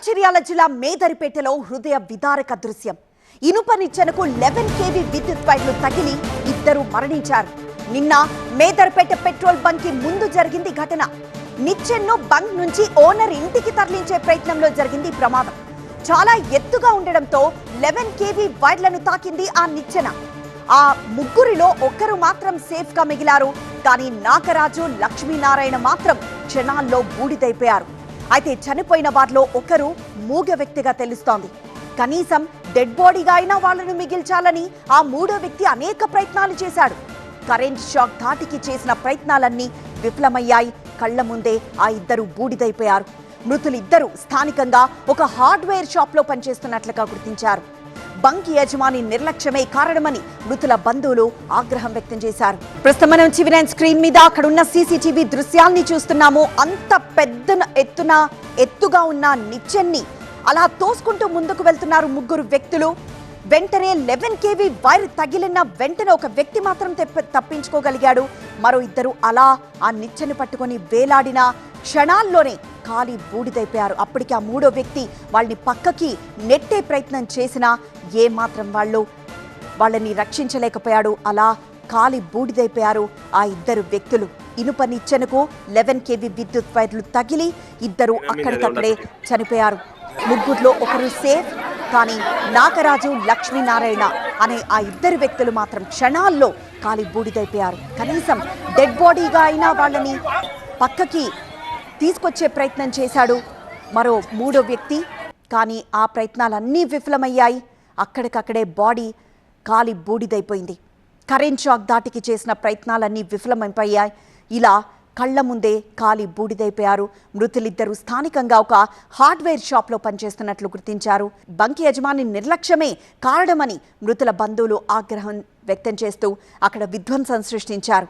మంచిర్యాల జిల్లా మేదరిపేటలో హృదయ విదారక దృశ్యం. ఇనుప నిచ్చెనకు 11 kV విద్యుత్ వైర్లు తగిలి ఇద్దరు మరణించారు. నిన్న మేదరిపేట పెట్రోల్ బంక్ కి ముందు జరిగింది ఘటన. నిచ్చెన్ను బంక్ నుంచి ఓనర్ ఇంటికి తరలించే ప్రయత్నంలో జరిగింది ప్రమాదం. చాలా ఎత్తుగా ఉండడంతో 11 kV వైర్లను తాకింది ఆ నిచ్చెన. ఆ ముగ్గురిలో ఒక్కరు మాత్రం సేఫ్ గా మిగిలారు. కానీ నాగరాజు, లక్ష్మీనారాయణ మాత్రం క్షణాల్లో బూడిదైపోయారు. అయితే చనిపోయిన వారిలో ఒకరు మూగ వ్యక్తిగా తెలుస్తోంది. కనీసం డెడ్ బాడీగా అయినా వాళ్లను మిగిల్చాలని ఆ మూడో వ్యక్తి అనేక ప్రయత్నాలు చేశాడు. కరెంట్ షాక్ ధాటికి చేసిన ప్రయత్నాలన్నీ విఫలమయ్యాయి. కళ్ల ముందే ఆ ఇద్దరు బూడిదైపోయారు. మృతులిద్దరూ స్థానికంగా ఒక హార్డ్వేర్ షాప్ లో పనిచేస్తున్నట్లుగా గుర్తించారు. బంక్ యజమాని నిర్లక్ష్యమే కారణమని మృతుల బంధువులు ఆగ్రహం వ్యక్తం చేశారు. ప్రస్తుతం మనం చివరైన స్క్రీన్ మీద అక్కడున్న సీసీటీవీ దృశ్యాల్ని చూస్తున్నాము. అంత ఎత్తుగా ఉన్న నిచ్చెన్ని అలా తోసుకుంటూ ముందుకు వెళ్తున్నారు ముగ్గురు వ్యక్తులు. వెంటనే 11 kV వైర్ తగిలిన వెంటనే ఒక వ్యక్తి మాత్రం తప్పించుకోగలిగాడు. మరో ఇద్దరు అలా ఆ నిచ్చెను పట్టుకొని వేలాడిన క్షణాల్లోనే కాలి బూడిదైపోయారు. అప్పటికి ఆ మూడో వ్యక్తి వాళ్ళని పక్కకి నెట్టే ప్రయత్నం చేసినా ఏమాత్రం వాళ్ళని రక్షించలేకపోయాడు. అలా కాలి బూడిదైపోయారు ఆ ఇద్దరు వ్యక్తులు. ఇనుప నిచ్చెనకు 11 kV విద్యుత్ వైర్లు తగిలి ఇద్దరు అక్కడికక్కడే చనిపోయారు. ముగ్గురులో ఒకరు సేఫ్, కానీ నాగరాజు, లక్ష్మీనారాయణ అనే ఆ ఇద్దరు వ్యక్తులు మాత్రం క్షణాల్లో కాలి బూడిదైపోయారు. కనీసం డెడ్ బాడీగా అయినా వాళ్ళని పక్కకి తీసుకొచ్చే ప్రయత్నం చేశాడు మరో మూడో వ్యక్తి. కానీ ఆ ప్రయత్నాలన్నీ విఫలమయ్యాయి. అక్కడికక్కడే బాడీ కాలి బూడిదైపోయింది. కరెంట్ షాక్ దాటికి చేసిన ప్రయత్నాలన్నీ విఫలమైపోయాయి. ఇలా కళ్ల ముందే కాలి బూడిదైపోయారు. మృతులిద్దరూ స్థానికంగా ఒక హార్డ్వేర్ షాప్లో పనిచేస్తున్నట్లు గుర్తించారు. బంక్ యజమాని నిర్లక్ష్యమే కారణమని మృతుల బంధువులు ఆగ్రహం వ్యక్తం చేస్తూ అక్కడ విధ్వంసం సృష్టించారు.